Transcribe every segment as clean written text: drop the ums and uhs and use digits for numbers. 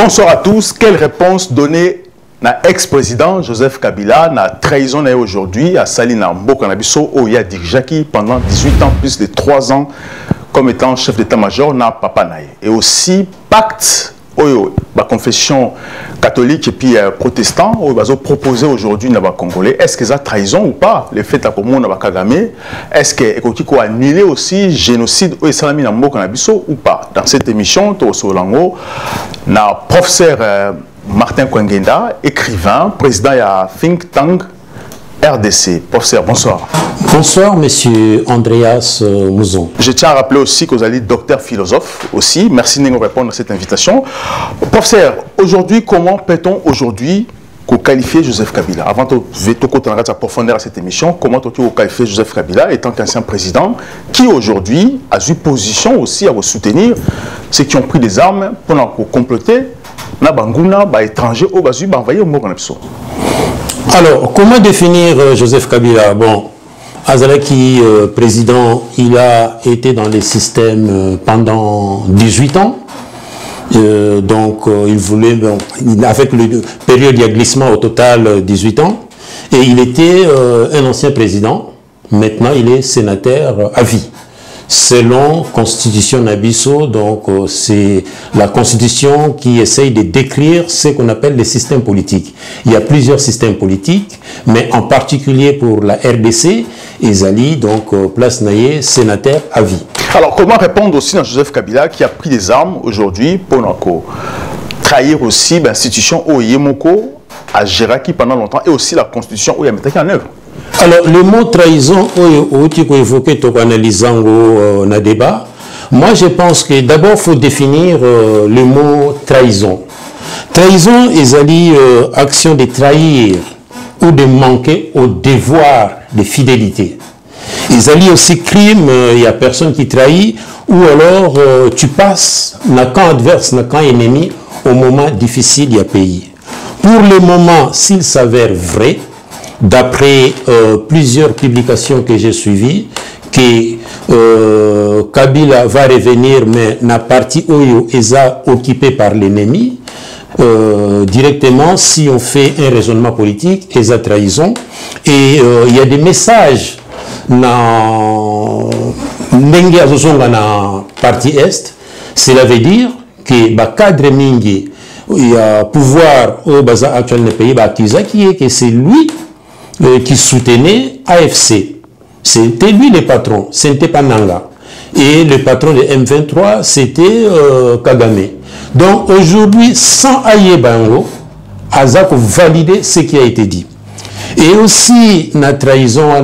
Bonsoir à tous. Quelle réponse donner à l'ex-président Joseph Kabila na trahison aujourd'hui à Salina Mbokanabiso où il a dirigé pendant 18 ans plus de 3 ans comme étant chef d'état-major na Papa Naye. Et aussi pacte la confession catholique et puis protestant où ils ont proposé aujourd'hui na Congolais. Est-ce que ça trahison ou pas le fait que mon na Kagame? Est-ce que Ekotiko a annulé aussi génocide au Salami na Mbokanabiso ou pas? Dans cette émission, Tosolango na professeur Martin Kwengenda, écrivain, président de la think tank RDC. Professeur, bonsoir. Bonsoir, monsieur Andreas Mouzon. Je tiens à rappeler aussi que vous allez docteur philosophe aussi. Merci de nous répondre à cette invitation. Professeur, aujourd'hui, comment peut-on aujourd'hui qualifier Joseph Kabila? Avant de profondeur à cette émission, comment peut-on qualifier Joseph Kabila étant qu'ancien président qui aujourd'hui a eu position aussi à vous soutenir ceux qui ont pris des armes pour comploter na banguna ba étranger au basu ba envoyer au Mokanapso. Alors, comment définir Joseph Kabila? Bon, Azalaki, président, il a été dans les systèmes pendant 18 ans. Donc, il voulait, bon, avec le période de glissement au total 18 ans. Et il était un ancien président. Maintenant, il est sénateur à vie. Selon Constitution Nabiso, donc c'est la Constitution qui essaye de décrire ce qu'on appelle les systèmes politiques. Il y a plusieurs systèmes politiques, mais en particulier pour la RDC, Ezali, donc place Naye, sénateur à vie. Alors comment répondre aussi à Joseph Kabila qui a pris des armes aujourd'hui pour trahir aussi l'institution Oyemoko à Géraki pendant longtemps et aussi la Constitution où il a mis en œuvre? Alors, le mot trahison, tu peux évoquer ton analysant au débat. Moi, je pense que d'abord, il faut définir le mot trahison. Trahison est action de trahir ou de manquer au devoir de fidélité. Ils aussi crime, il n'y a personne qui trahit, ou alors tu passes dans camp adverse, dans camp ennemi, au moment difficile du pays. Pour le moment, s'il s'avère vrai, d'après plusieurs publications que j'ai suivies, que Kabila va revenir, mais la partie Oyo est occupée par l'ennemi, directement, si on fait un raisonnement politique, est trahison. Et il y a des messages dans la partie Est, cela veut dire que le cadre mingi, il y a pouvoir au bazar actuel du pays, que c'est lui qui soutenait AFC. C'était lui le patron, ce n'était pas Nanga. Et le patron de M23, c'était Kagame. Donc aujourd'hui, sans Aye Bango, Azak valider ce qui a été dit. Et aussi, la trahison,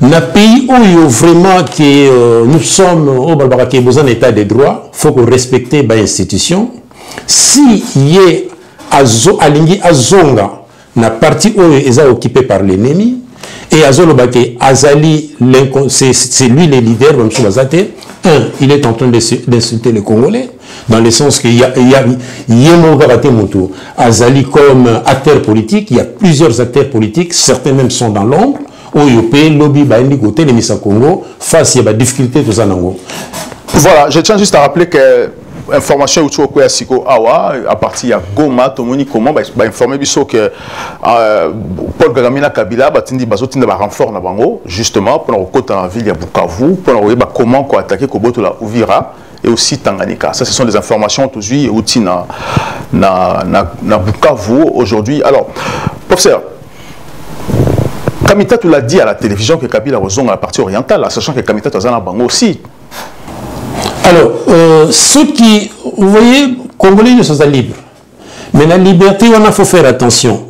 na pays où vraiment que nous sommes au Balbarake, besoin d'état de droit, il faut respecter les institutions. Si il y a Azonga, la partie où est occupée par l'ennemi, et Azolobake, Azali, c'est lui le leader, il est en train d'insulter les Congolais, dans le sens qu'il y a Azali comme acteur politique, il y a plusieurs acteurs politiques, certains même sont dans l'ombre, où il y a lobby, côté les Missa Congo, face à la difficulté de Zanango. Voilà, je tiens juste à rappeler que information où tu as Siko Awa à partir de Goma Tomoni comment informer biso que Paul Kagame na Kabila batindi bazotinda ba renfort na bango justement pour côté en ville ya Bukavu pour comment ko attaquer Koboto la Uvira et aussi Tanganyika. Ça ce sont des informations aujourd'hui outil na Bukavu aujourd'hui. Alors professeur Kamita tu l'a dit à la télévision que Kabila rezonga la partie orientale sachant que Kamita tazana bango aussi. Alors, ceux qui, vous voyez, Congolais ne sont pas libres. Mais la liberté, il faut faire attention.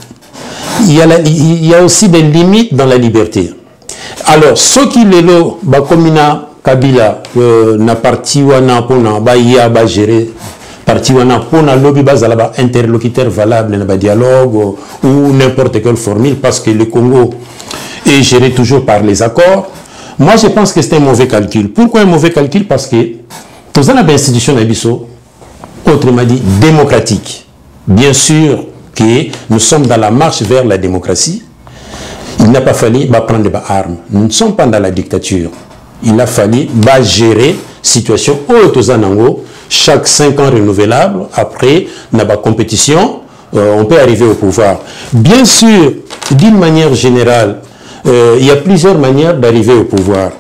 Il y a aussi des limites dans la liberté. Alors, ceux qui les lots, comme Kabila, na parti wana pona ba ya ba gérer parti wana pona lobby bazala interlocuteur valable na ba dialogue ou n'importe quelle formule parce que le Congo est géré toujours par les accords. Moi, je pense que c'est un mauvais calcul. Pourquoi un mauvais calcul? Parce que dans une institution autrement dit démocratique. Bien sûr que nous sommes dans la marche vers la démocratie. Il n'a pas fallu prendre des armes. Nous ne sommes pas dans la dictature. Il a fallu gérer la situation où chaque 5 ans renouvelable, après, dans la compétition, on peut arriver au pouvoir. Bien sûr, d'une manière générale, il y a plusieurs manières d'arriver au pouvoir.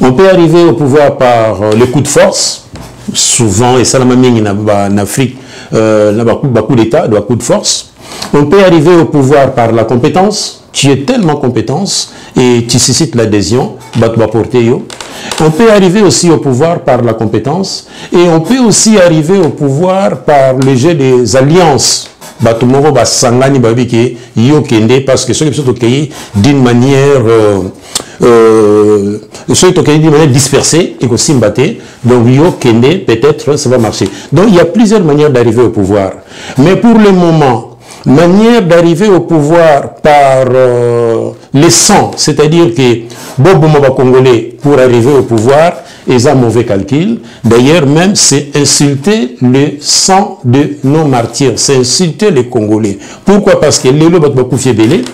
On peut arriver au pouvoir par le coup de force, souvent, et ça en Afrique, beaucoup d'États, de coup de force. On peut arriver au pouvoir par la compétence. Tu es tellement compétence et tu suscites l'adhésion. On peut arriver aussi au pouvoir par la compétence et on peut aussi arriver au pouvoir par le jeu des alliances. Parce que ceux qui sont d'une manière dispersée et aussi mbatté, donc peut-être ça va marcher. Donc il y a plusieurs manières d'arriver au pouvoir. Mais pour le moment, manière d'arriver au pouvoir par le sang, c'est-à-dire que Bobo Congolais, pour arriver au pouvoir, est un mauvais calcul. D'ailleurs, même, c'est insulter le sang de nos martyrs, c'est insulter les Congolais. Pourquoi? Parce que Lelo Batbakou Fiebele,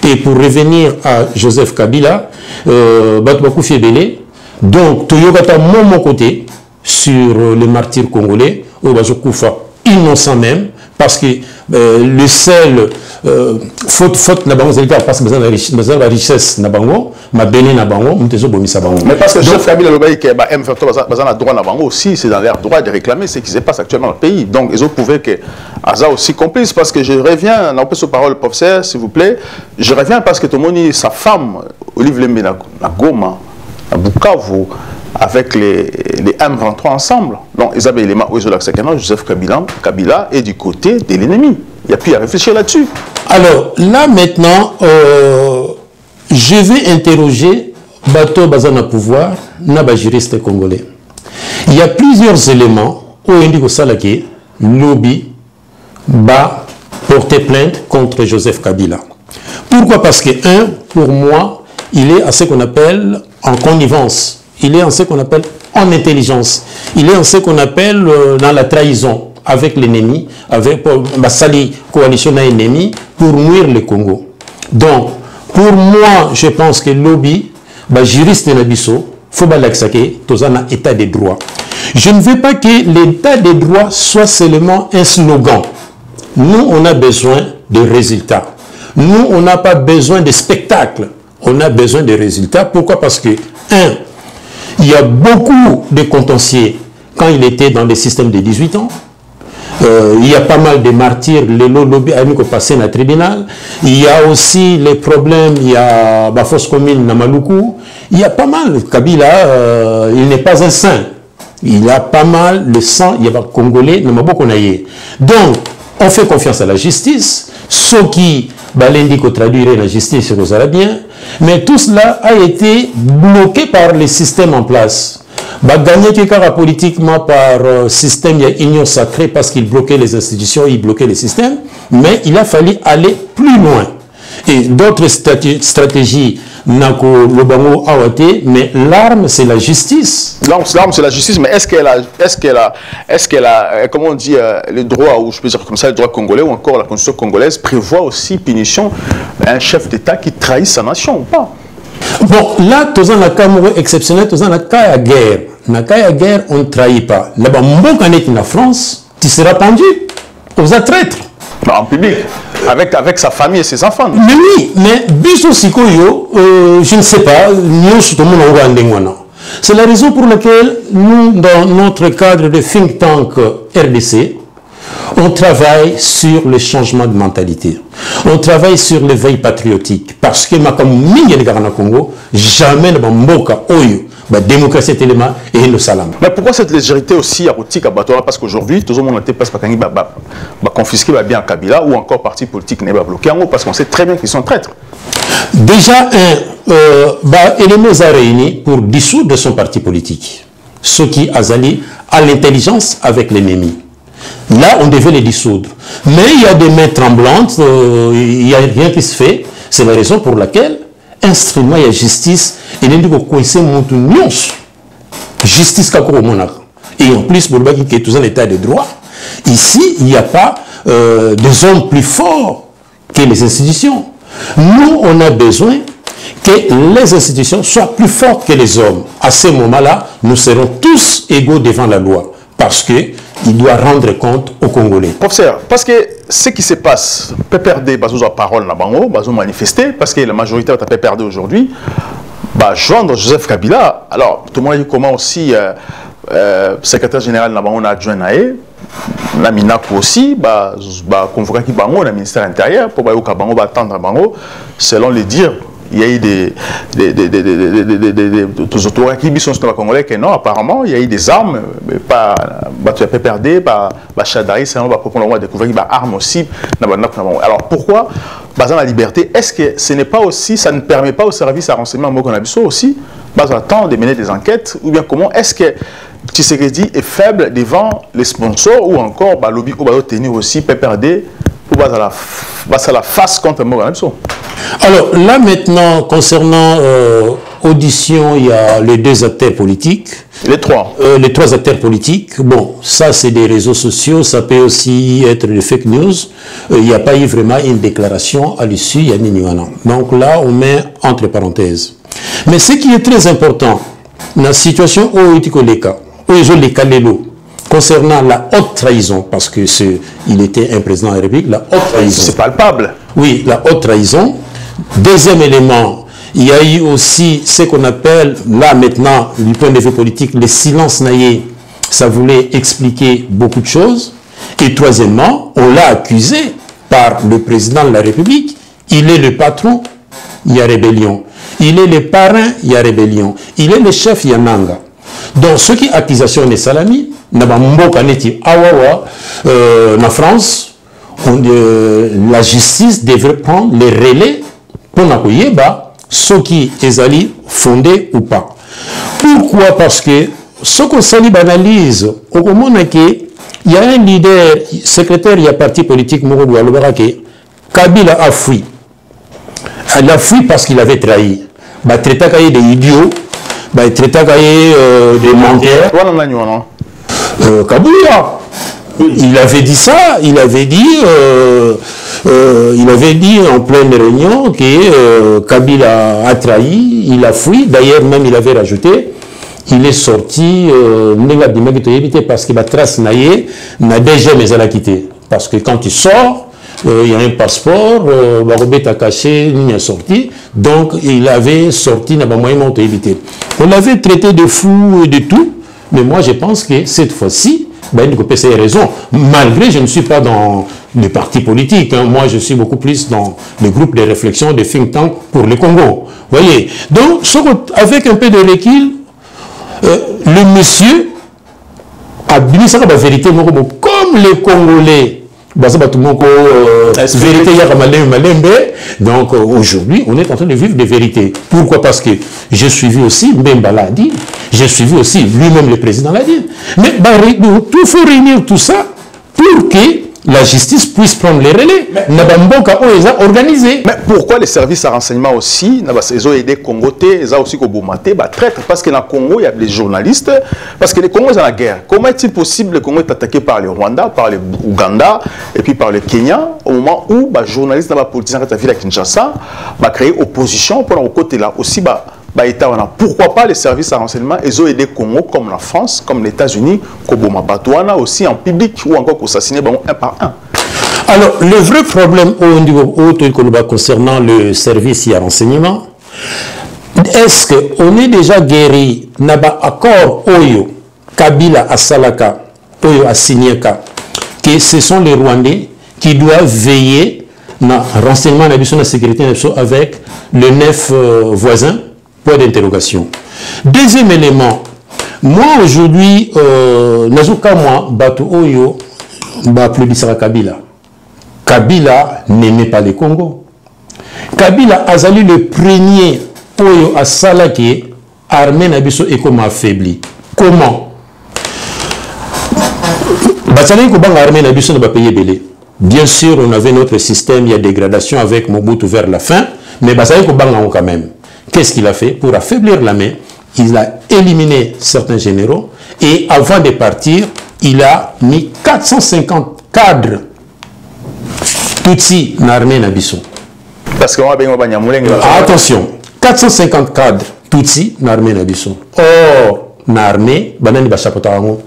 et pour revenir à Joseph Kabila, Batbakou Fiebele, donc, Toyogata, mon côté, sur les martyrs congolais, au Bazokoufa, innocent même, parce que le seul faute na bango zalika parce que la richesse na bango ma béné na bango mtezo bomisa bango. Mais parce que chef Kabila le baï que ba M23 bazana droit na bango aussi, c'est dans leur droit de réclamer ce qui se passe actuellement dans le pays. Donc ils ont prouvé que Aza aussi complice, parce que je reviens on peut se parole professeur s'il vous plaît. Je reviens parce que tout le monde sa femme Olive Lembe na Goma à Bukavu avec les M23 ensemble. Donc, ils avaient l'élément où ils ont Joseph Kabila est du côté de l'ennemi. Il n'y a plus à réfléchir là-dessus. Alors, là maintenant, je vais interroger Bato Bazana Pouvoir, Naba juriste congolais. Il y a plusieurs éléments où il dit que Salaki, lobby, va porter plainte contre Joseph Kabila. Pourquoi? Parce que, pour moi, il est à ce qu'on appelle en connivence. Il est en ce qu'on appelle en intelligence. Il est en ce qu'on appelle dans la trahison avec l'ennemi, avec la sali coalition ennemi pour nuire le Congo. Donc, pour moi, je pense que le lobby, juriste Nabiso, il faut l'accéder dans un état de droit. Je ne veux pas que l'état de droit soit seulement un slogan. Nous, on a besoin de résultats. Nous, on n'a pas besoin de spectacles. On a besoin de résultats. Pourquoi? Parce que, il y a beaucoup de contentieux quand il était dans le système de 18 ans. Il y a pas mal de martyrs, les lobby a passé dans le tribunal. Il y a aussi les problèmes, il y a la fausse commune Namaluku. Il y a pas mal. Kabila, il n'est pas un saint. Il y a pas mal de sang, il y a pas Congolais, donc, on fait confiance à la justice. Ceux qui l'indiquent traduire la justice aux Arabiens, mais tout cela a été bloqué par les systèmes en place. Gagné quelque politiquement par système, il y a union sacrée parce qu'il bloquait les institutions, il bloquait les systèmes, mais il a fallu aller plus loin. Et d'autres stratégies, mais l'arme c'est la justice. L'arme c'est la justice, mais est-ce qu'elle a, comment on dit, le droit, ou je peux dire comme ça, le droit congolais ou encore la constitution congolaise prévoit aussi punition un chef d'État qui trahit sa nation ou pas? Bon, là, tous un cas exceptionnel, tous un cas à guerre. Dans le cas à guerre, on ne trahit pas. Là-bas, en France, tu seras pendu aux traîtres. En public, avec sa famille et ses enfants. Mais oui, mais Biso Sikoyo, je ne sais pas, c'est la raison pour laquelle nous, dans notre cadre de think tank RDC, on travaille sur le changement de mentalité. On travaille sur l'éveil patriotique. Parce que, comme Congo, jamais ne mboka oyo. Démocratie élément et le salam. Mais pourquoi cette légèreté aussi érotique à Batola? Parce qu'aujourd'hui, tout le monde n'était pas confisqué bien Kabila ou encore parti politique n'est pas bloqué en haut parce qu'on sait très bien qu'ils sont traîtres. Déjà, Elémez a réuni pour dissoudre son parti politique. Ce qui a allié à l'intelligence avec l'ennemi. Là, on devait les dissoudre. Mais il y a des mains tremblantes, il n'y a rien qui se fait. C'est la raison pour laquelle instrument et justice et il dit que justice et en plus pour le qui est toujours l'état de droit ici il n'y a pas des hommes plus forts que les institutions. Nous on a besoin que les institutions soient plus fortes que les hommes. À ce moment là nous serons tous égaux devant la loi. parce qu'il doit rendre compte aux Congolais. Professeur, parce que ce qui se passe, PPRD, bazo a parole na bango, bazo manifester, parce que la majorité de PPRD aujourd'hui, bah joindre Joseph Kabila. Alors tout le monde a dit comment aussi secrétaire général na bango na adjoint nae, na Minaku aussi, bah convoqué qui bango na ministère intérieur pour bayo bango ba attendre bango selon les dires. Il y a eu des autorités qui sont congolais que non, apparemment, il y a eu des armes, mais pas tu as perdu, pas Chadari, c'est un peu on va découvrir des armes aussi. Alors pourquoi, basant la liberté, est-ce que ce n'est pas aussi, ça ne permet pas au service à renseignement Mokonabiso aussi, basant temps de mener des enquêtes, ou bien comment est-ce que Tshisekedi est faible devant les sponsors ou encore le lobby ou tenir aussi PPRD pour à la face contre Mokonabiso? Alors là maintenant, concernant audition, il y a les deux acteurs politiques. Les trois. Les trois acteurs politiques. Bon, ça c'est des réseaux sociaux, ça peut aussi être des fake news. Il n'y a pas eu vraiment une déclaration à l'issue, il y a Niniwana. Donc là, on met entre parenthèses. Mais ce qui est très important, dans la situation où concernant la haute trahison, parce que il était un président de la République, la haute trahison. C'est palpable. Oui, la haute trahison. Deuxième élément, il y a eu aussi ce qu'on appelle, là maintenant, du point de vue politique, le silence naïe. Ça voulait expliquer beaucoup de choses. Et troisièmement, on l'a accusé par le président de la République. Il est le patron, il y a rébellion. Il est le parrain, il y a rébellion. Il est le chef, il y a Nanga. Donc, ce qui est accusation de Salami, na France, la justice devrait prendre les relais pour ce qui est fondé ou pas. Pourquoi? Parce que ce qu'on s'allie analyse, au moment il y a un leader, secrétaire, il y a un parti politique, Kabila a fui. Il a fui parce qu'il avait trahi. Il a traité des idiots, il a traité des menteurs. Kabila. Il avait dit ça, il avait dit en pleine réunion que Kabila a trahi, il a fui. D'ailleurs, même il avait rajouté, il est sorti, parce que la trace n'a déjà mais elle a quitté. Parce que quand il sort, il y a un passeport, Barobet a caché, il est sorti. Donc, il avait sorti, n'a pas moyen de éviter. On l'avait traité de fou et de tout, mais moi je pense que cette fois-ci, il peut payer raison. Malgré, je ne suis pas dans les partis politiques. Hein. Moi, je suis beaucoup plus dans le groupe de réflexion des think tanks pour le Congo. Voyez. Donc, avec un peu de recul, le monsieur a dit ça la vérité. Comme les Congolais, vérité, donc aujourd'hui, on est en train de vivre des vérités. Pourquoi? Parce que j'ai suivi aussi Mbemba l'a dit, j'ai suivi aussi lui-même le président l'a dit. Mais il faut réunir tout ça pour que la justice puisse prendre les relais. Organisé. Mais pourquoi les services à renseignement aussi, ils ont aidé Congo, ils ont aussi traître? Parce que dans le Congo, il y a des journalistes, parce que les Congos sont en guerre. Comment est-il possible que le Congo est attaqué par le Rwanda, par le Ouganda et puis par le Kenya, au moment où les journalistes, les politiciens qui sont à Kinshasa, ont créé opposition pour le côté là aussi. Pourquoi pas les services à renseignement, ils ont aidé Congo comme la France, comme les États-Unis, Koboma Batouana aussi en public ou encore assassiner un par un. Alors, le vrai problème au niveau concernant le service à renseignement, est-ce qu'on est déjà guéri naba accord Oyo, Kabila à Salaka, Oyo à Signeka, que ce sont les Rwandais qui doivent veiller na renseignement de la sécurité avec les 9 voisins? Point d'interrogation. Deuxième élément, moi aujourd'hui, Nazuka moi, Batu Oyo, Plébisara Kabila. Kabila n'aimait pas le Congo. Kabila a sali le premier Oyo à Salaki, armée Nabiso et comme affaibli. Comment? Batali Kobanga armée Nabiso ne va payer belé. Bien sûr, on avait notre système, il y a dégradation avec Mobutu vers la fin, mais Batali Kobanga quand même. Qu'est-ce qu'il a fait? Pour affaiblir la main, il a éliminé certains généraux et avant de partir, il a mis 450 cadres Tutsi dans l'armée Nabiso. Parce que attention, 450 cadres Tutsi dans l'armée Nabiso. Or, dans l'armée, Banani Bachapotarango.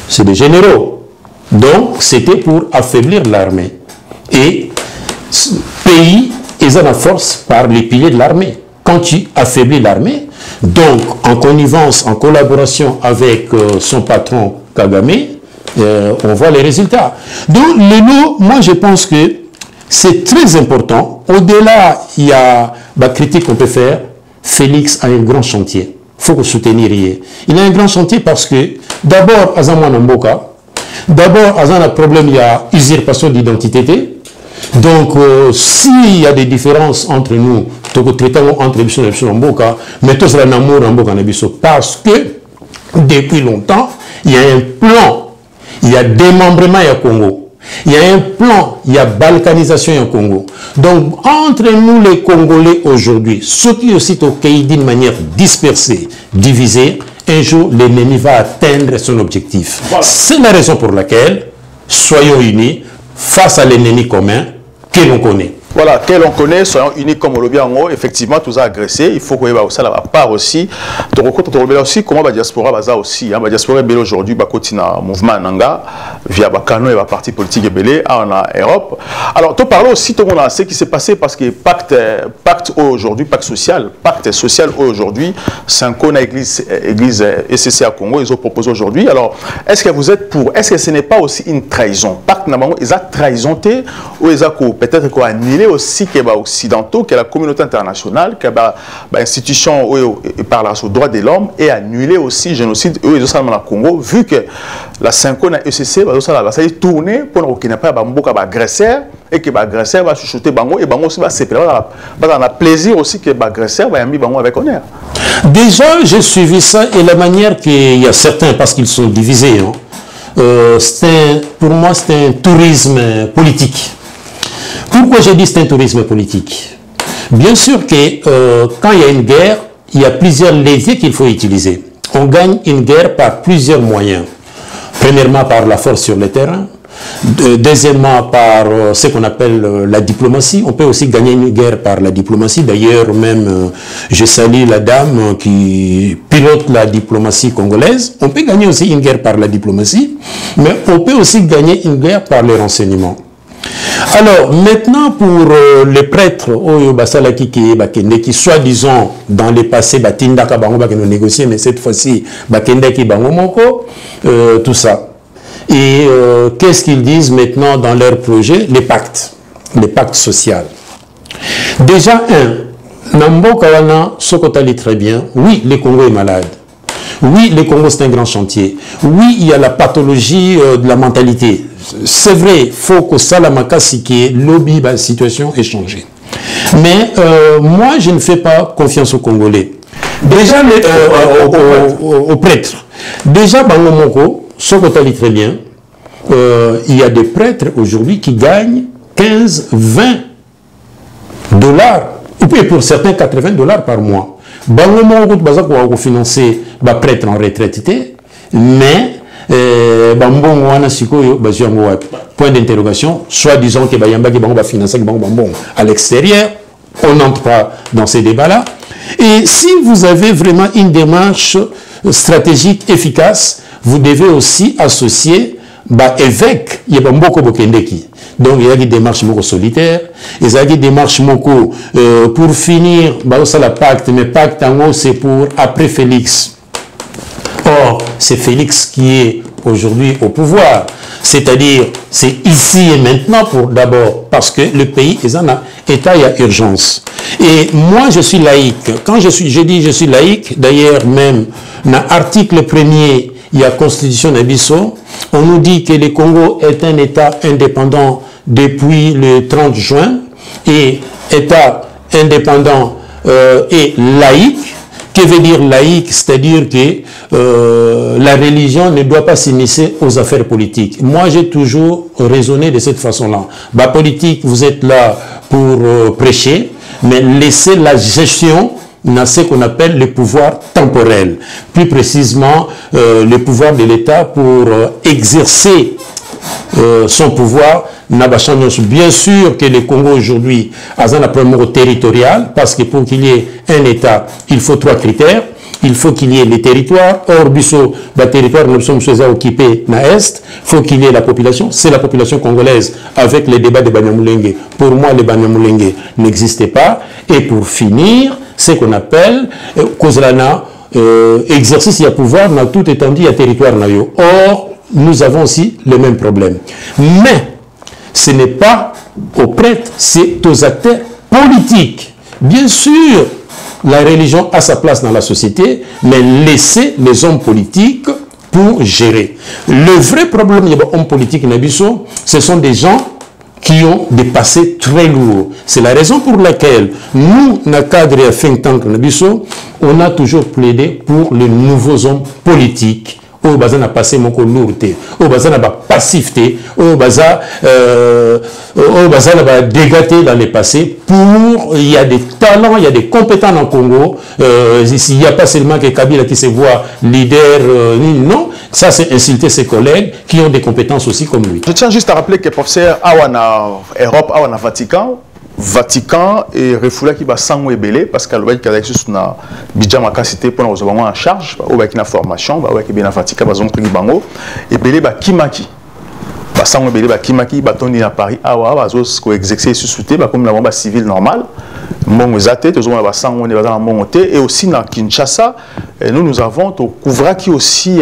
c'est des généraux. Donc, c'était pour affaiblir l'armée. Et pays, ils ont la force par les piliers de l'armée. Quand tu affaiblis l'armée, donc en connivence, en collaboration avec son patron Kagame, on voit les résultats. Donc, moi je pense que c'est très important. Au-delà, il y a la critique qu'on peut faire. Félix a un grand chantier. Il faut soutenir. Il a un grand chantier parce que, d'abord, Azamouan Mboka, d'abord, il y a un problème, il y a usurpation d'identité. Donc, s'il y a des différences entre nous, entre Mboka, mais tout ça, parce que, depuis longtemps, il y a un plan, il y a démembrement au Congo. Il y a un plan, il y a balkanisation au Congo. Donc, entre nous les Congolais aujourd'hui, ceux qui aussi au pays d'une manière dispersée, divisée, un jour l'ennemi va atteindre son objectif. Voilà. C'est la raison pour laquelle, soyons unis face à l'ennemi commun que l'on connaît. Voilà, que l'on connaît, soyons unis comme Olobiango, effectivement, tous agressés. Il faut qu'on ait aussi la part aussi. Tu reconnais aussi comment la diaspora baza aussi. La diaspora est belle aujourd'hui, un mouvement Nanga, via Bakano et la parti politique est belle en Europe. Alors, tu parles aussi de ce qui s'est passé parce que pacte aujourd'hui, pacte social aujourd'hui, 5 ans à l'église SCC à Congo, ils ont proposé aujourd'hui. Alors, est-ce que vous êtes pour? Est-ce que ce n'est pas aussi une trahison? Pacte Namango, ils ont trahisonné ou ils ont peut-être quoi annulé aussi que les occidentaux, que la communauté internationale, que l'institution qui parle sur le droit de l'homme et annuler aussi le génocide au Congo, vu que la 5 ans à ECC va tourner pour qu'il n'y ait pas d'agresseur et que l'agresseur va chuchoter bango et bango aussi va séparer. On a plaisir aussi que l'agresseur va aimer bango avec honneur. Déjà, j'ai suivi ça et la manière qu'il y a certains, parce qu'ils sont divisés, hein, pour moi, c'est un tourisme politique. Pourquoi j'ai dit c'est un tourisme politique? Bien sûr que quand il y a une guerre, il y a plusieurs leviers qu'il faut utiliser. On gagne une guerre par plusieurs moyens. Premièrement, par la force sur le terrain. Deuxièmement, par ce qu'on appelle la diplomatie. On peut aussi gagner une guerre par la diplomatie. D'ailleurs, même, je salue la dame qui pilote la diplomatie congolaise. On peut gagner aussi une guerre par la diplomatie, mais on peut aussi gagner une guerre par le renseignement. Alors, maintenant, pour les prêtres, qui soi-disant, dans le passé, négocier, mais cette fois-ci, tout ça. Et qu'est-ce qu'ils disent maintenant dans leur projet? Les pactes sociaux. Déjà, Nambokawana, Sokotali très bien, oui, le Congo est malade. Oui, le Congo, c'est un grand chantier. Oui, il y a la pathologie de la mentalité. C'est vrai, il faut que ça, la makasi qui est lobby, la situation est changée. Mais moi, je ne fais pas confiance aux Congolais. Déjà, aux prêtres. Déjà, Bangomoko, Sokotali très bien, il y a des prêtres aujourd'hui qui gagnent 15, 20 dollars, ou puis pour certains 80 dollars par mois. Bangomoko, Bazako a financé les prêtres en retraite, mais point d'interrogation, soit disant que va financer à l'extérieur, on n'entre pas dans ces débats-là. Et si vous avez vraiment une démarche stratégique efficace, vous devez aussi associer évêque, il y a beaucoup de donc il y a des démarches solitaires, il y a des démarches pour finir, la pacte, mais pacte en gros c'est pour après Félix. Or, c'est Félix qui est aujourd'hui au pouvoir. C'est-à-dire, c'est ici et maintenant pour d'abord, parce que le pays est en état, il y a urgence. Et moi, je suis laïque. Quand je dis je suis laïque, d'ailleurs même, dans l'article 1er, il y a Constitution d'Abisso, on nous dit que le Congo est un État indépendant depuis le 30 juin, et État indépendant et laïque. Que veut dire laïque? C'est-à-dire que la religion ne doit pas s'immiscer aux affaires politiques. Moi, j'ai toujours raisonné de cette façon-là. Politique, vous êtes là pour prêcher, mais laissez la gestion dans ce qu'on appelle le pouvoir temporel. Plus précisément, le pouvoir de l'État pour exercer son pouvoir. Bien sûr que le Congo aujourd'hui a un problème territorial, parce que pour qu'il y ait un État, il faut 3 critères. il faut qu'il y ait les territoires. Or, le territoire, nous sommes occupés dans l'Est. Il faut qu'il y ait la population. C'est la population congolaise avec les débats de Banyamulenge. Pour moi, les Banyamulenge n'existaient pas. Et pour finir, ce qu'on appelle Kozlana, exercice et pouvoir dans toute étendue à territoire. Or, nous avons aussi le même problème. Mais ce n'est pas aux prêtres, c'est aux acteurs politiques. Bien sûr, la religion a sa place dans la société, mais laissez les hommes politiques pour gérer. Le vrai problème des hommes politiques, ce sont des gens qui ont des passés très lourds. C'est la raison pour laquelle nous, dans le cadre de think tank, on a toujours plaidé pour les nouveaux hommes politiques. Au bazar n'a passé mon lourdé, au bazar n'a pas passifté, au bazar n'a dégaté dans les passés. Il y a des talents, il y a des compétents en Congo. Il n'y a pas seulement que Kabila qui se voit leader, non. Ça, c'est insulter ses collègues qui ont des compétences aussi comme lui. Je tiens juste à rappeler que professeur Awana Europe, Awana Vatican et Refoula qui va s'enébélé parce qu'à l'ouest qu'il y a Bidja Makasité pour nous avoir en charge ou avec une formation ou avec bien Vatican par exemple qui bango et belé ba kimaki ba s'enébélé ba kimaki ba toni à Paris awa ba zos ko exercer sous souté ba comme la bombe civile normale mon zate tous on va s'en on est dans monter et aussi dans Kinshasa nous avons au couvra qui aussi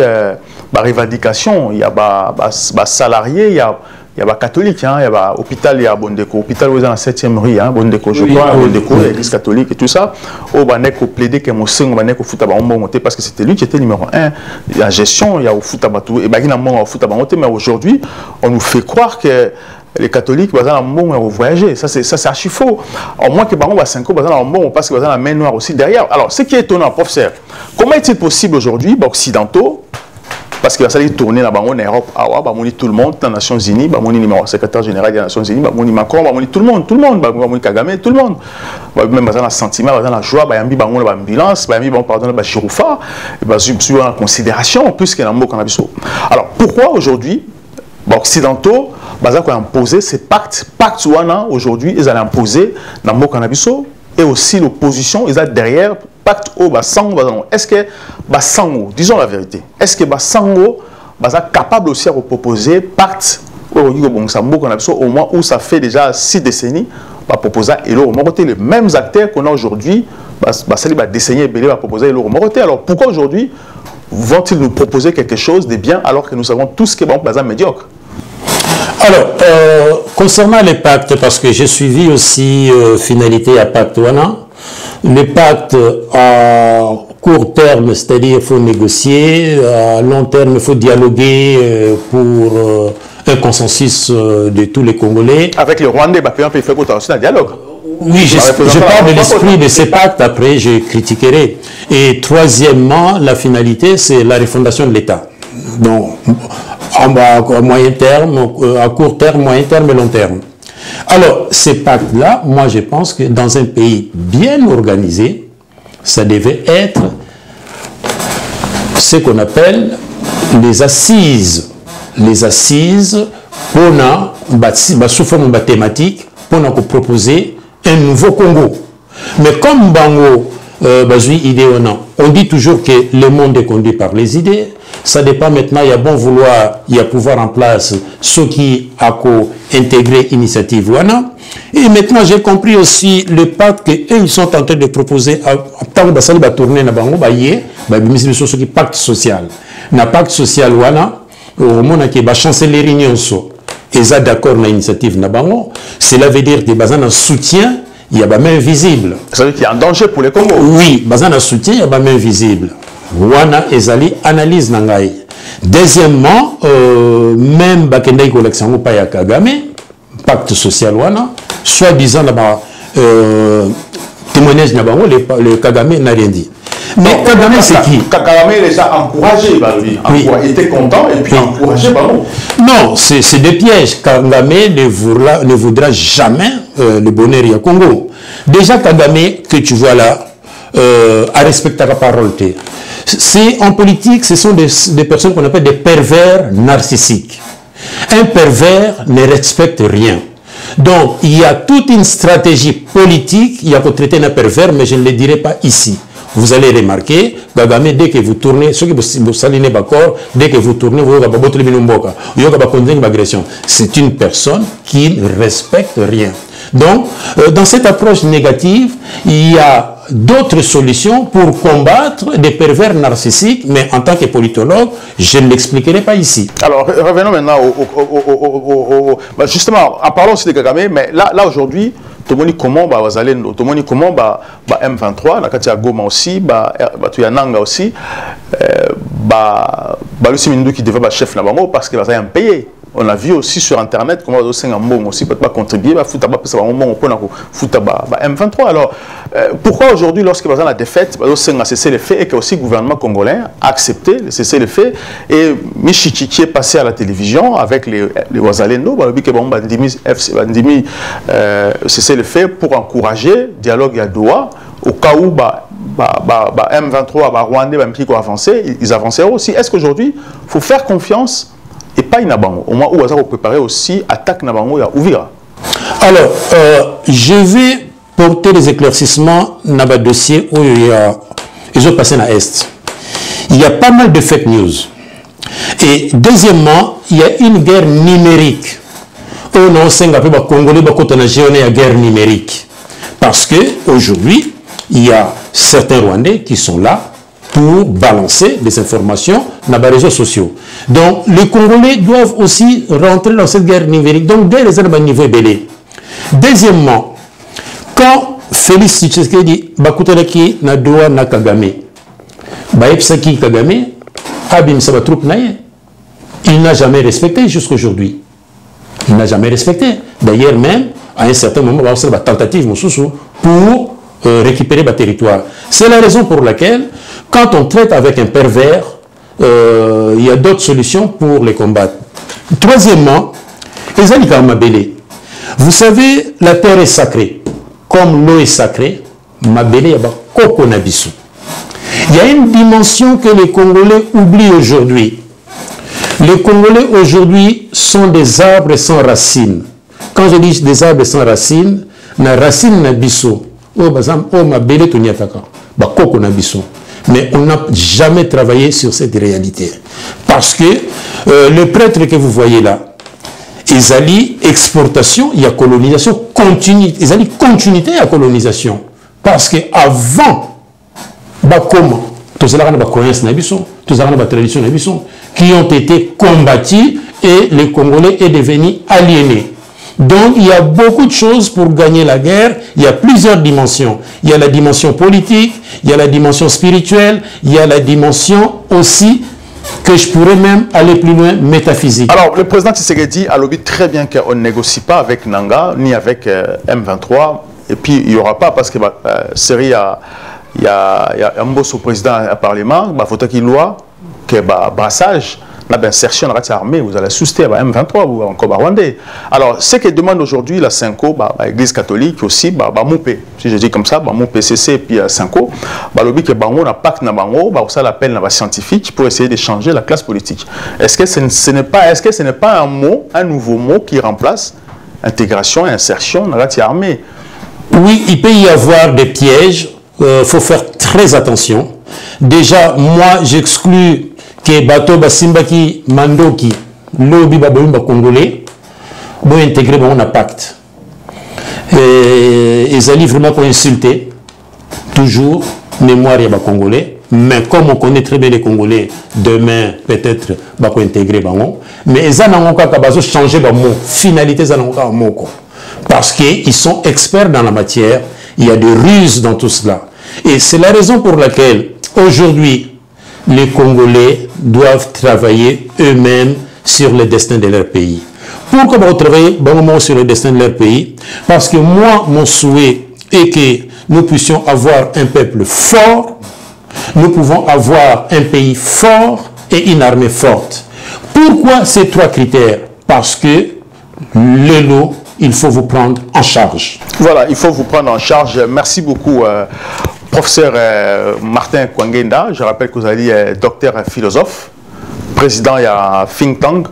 ba revendication il y a ba salarié il y a des catholiques, il y a un hôpital, il y a Bondeko, hôpital où dans la 7e rue, Bondeko, je crois, Bondeko, l'église catholique et tout ça. Au Baneko plaidé que mon seigneur Baneko foutaba on monté parce que c'était lui qui était numéro 1. Il y a gestion, il y a au foutaba tout et bagina mon au foutaba monté, mais aujourd'hui, on nous fait croire que les catholiques bazana mon voyager. Ça c'est archi faux. Au moins que baron va 5 ans bazana mon parce que bazana la main noire aussi derrière. Alors, ce qui est étonnant, professeur, comment est-il possible aujourd'hui, occidentaux parce qu'il va falloir tourner là-bas en Europe, tout le monde, dans les Nations Unies, numéro secrétaire général des Nations Unies, Macron, tout le monde, Kagame, tout le monde. Même dans le sentiment, dans la joie, il y a l'ambulance, il y a la chiroufa, il y a en considération, plus qu'il y a un mot qu'on a vu. Alors, pourquoi aujourd'hui, les Occidentaux, ils ont imposé ces pactes aujourd'hui, ils ont imposé dans le mot qu'on a vu, et aussi l'opposition, ils ont derrière pacte au Bassango. Est-ce que Bassango, disons la vérité, est-ce que Bassango est capable aussi de proposer pacte au moins où ça fait déjà 6 décennies, va proposer et les mêmes acteurs qu'on a aujourd'hui, va décennies et va proposer et alors pourquoi aujourd'hui vont-ils nous proposer quelque chose de bien alors que nous savons tous que c'est médiocre? Alors, concernant les pactes, parce que j'ai suivi aussi finalité à pacte Wana, les pactes à court terme, c'est-à-dire il faut négocier, à long terme il faut dialoguer pour un consensus de tous les Congolais. Avec les Rwandais, il faut aussi un dialogue. Oui, je parle de l'esprit de ces pactes, après je critiquerai. Et troisièmement, la finalité, c'est la refondation de l'État. Donc, à moyen terme, à court terme, moyen terme et long terme. Alors, ces pactes-là, moi je pense que dans un pays bien organisé, ça devait être ce qu'on appelle les assises. Les assises pour sous forme thématique, pour nous proposer un nouveau Congo. Mais comme Bango, on dit toujours que le monde est conduit par les idées. Ça dépend maintenant, il y a bon vouloir, il y a pouvoir en place, ceux qui ont intégré l'initiative WANA. Et maintenant, j'ai compris aussi le pacte qu'ils sont en train de proposer, tant que ça va tourner dans le pacte social. Dans le pacte social WANA, au moment qui va chancellerie nyonso, ils sont d'accord dans l'initiative Nabango, cela veut dire que les un soutien, il y a main visible. Ça veut dire qu'il y a un danger pour les Congo. Oui, un soutien, il y a main visible. Wana ezali analyse nangai. Deuxièmement, même bakendai collection pa Kagame, pacte social wana, soi-disant là-bas témoignage nabango le Kagame n'a rien dit. Mais Kagame c'est qui? Kagame les a encouragés, il était content et puis encouragé Non, c'est des pièges. Kagame ne voudra jamais le bonheur au Congo. Déjà Kagame que tu vois là a respecté la parole. En politique, ce sont des personnes qu'on appelle des pervers narcissiques. Un pervers ne respecte rien. Donc, il y a toute une stratégie politique, il y a pour traiter un pervers, mais je ne le dirai pas ici. vous allez remarquer, Kagame, dès que vous tournez, ceux qui vous salinez d'accord, dès que vous tournez, vous avez agression. C'est une personne qui ne respecte rien. Donc, dans cette approche négative, il y a d'autres solutions pour combattre des pervers narcissiques, mais en tant que politologue, je ne l'expliquerai pas ici. Alors, revenons maintenant justement, en parlant aussi de Kagame, mais là aujourd'hui, tout le monde comment Wazalendo, tout le monde comment M23, la Katia Goma aussi, Tuyananga aussi, Lucie Mindou qui devait être chef Nabango parce qu'il va payer. On a vu aussi sur internet comment on aussi peut pas contribuer à M23. Alors pourquoi aujourd'hui, lorsque la défaite, on a cessé les faits et que aussi le gouvernement congolais a accepté de cesser les faits et Michichiki est passé à la télévision avec les Wazalendo, cesser les faits pour encourager le dialogue à Doha au cas où M23, Rwandais, ils avanceront aussi. Est-ce qu'aujourd'hui, il faut faire confiance et pas Inabango, au moins où on va préparer aussi attaque Nabango à Ouvira? Alors, je vais porter les éclaircissements dans le dossier où ils ont passé dans l'Est. Il y a pas mal de fake news. Et deuxièmement, il y a une guerre numérique. On a aussi un Congolais qui a une guerre numérique. Parce qu'aujourd'hui, il y a certains Rwandais qui sont là pour balancer des informations dans les réseaux sociaux. Donc, les Congolais doivent aussi rentrer dans cette guerre numérique. Donc, dès les à niveau belé. Deuxièmement, quand Félix Tshisekedi bakutelaki na doa na Kagame, baepsaki Kagame, abim sa troupe naye, il n'a jamais respecté jusqu'aujourd'hui. Il n'a jamais respecté. D'ailleurs, même, à un certain moment, il y a une tentative pour récupérer le territoire. C'est la raison pour laquelle, quand on traite avec un pervers, il y a d'autres solutions pour les combattre. Troisièmement, vous savez, la terre est sacrée. Comme l'eau est sacrée, il y a une dimension que les Congolais oublient aujourd'hui. Les Congolais aujourd'hui sont des arbres sans racines. Quand je dis des arbres sans racines, la racine n'a biso. Mais on n'a jamais travaillé sur cette réalité. Parce que le prêtre que vous voyez là, ils allient exportation, il y a colonisation, continuité, ils allient continuité à colonisation. Parce que avant, comment tous les croyances tous les traditions qui ont été combattues et les Congolais est devenu aliénés. Donc, il y a beaucoup de choses pour gagner la guerre. Il y a plusieurs dimensions. Il y a la dimension politique, il y a la dimension spirituelle, il y a la dimension aussi, que je pourrais même aller plus loin, métaphysique. Alors, le président Tshisekedi a lobby très bien qu'on ne négocie pas avec Nanga, ni avec M23. Et puis, il n'y aura pas, parce que il y a un boss au président au Parlement, il faut qu'il loi, que brassage, l'insertion dans l'armée, vous allez soutenir M23 ou encore Rwandais. Alors, ce que demande aujourd'hui la Cinco, l'Église catholique aussi, Moupé, si je dis comme ça, Moupé CC et puis Cinco, lobby que Bango n'a pas que Nabango, ça l'appelle scientifique pour essayer de changer la classe politique. Est-ce que ce n'est pas un mot, un nouveau mot qui remplace intégration et insertion dans l'armée? Oui, il peut y avoir des pièges. Faut faire très attention. Déjà, moi, j'exclus que bateau basimbaki mandoki lobby baboumba congolais bon intégrer bon un pacte. Ils allaient vraiment pour insulter toujours mémoire ya congolais. Mais comme on connaît très bien les Congolais, demain peut-être va intégrer bon. Mais ils n'ont pas changer le mot. Finalité, ils n'ont pas mot. Parce qu'ils sont experts dans la matière, il y a des ruses dans tout cela. Et c'est la raison pour laquelle, aujourd'hui, les Congolais doivent travailler eux-mêmes sur le destin de leur pays. Pourquoi on travaille sur le destin de leur pays? Parce que moi, mon souhait est que nous puissions avoir un peuple fort, nous pouvons avoir un pays fort et une armée forte. Pourquoi ces trois critères? Parce que le lot, il faut vous prendre en charge. Voilà, il faut vous prendre en charge. Merci beaucoup, professeur Martin Kwangenda. Je rappelle que vous êtes docteur philosophe, président de think tank,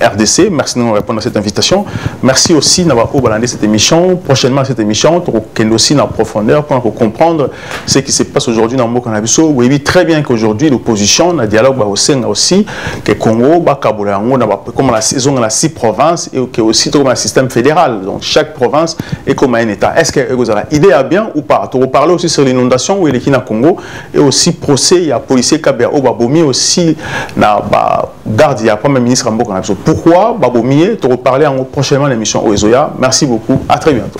RDC. Merci de nous répondre à cette invitation. Merci aussi d'avoir balandé cette émission. Prochainement, cette émission, nous aussi en profondeur pour comprendre ce qui se passe aujourd'hui dans le Mboka na biso. Vous voyez très bien qu'aujourd'hui, l'opposition, le dialogue aussi, que Congo, comme la saison dans la 6 provinces et que aussi comme un système fédéral. Donc chaque province est comme un État. Est-ce que vous avez idée à bien ou pas? On parler aussi sur l'inondation où il est qui na Congo et aussi procès, il y a policier Kabea au Babomi aussi na garde, il y a premier ministre Mboka na biso. Pourquoi Babomi? On va parler prochainement de l'émission Oezoya. Merci beaucoup. À très bientôt.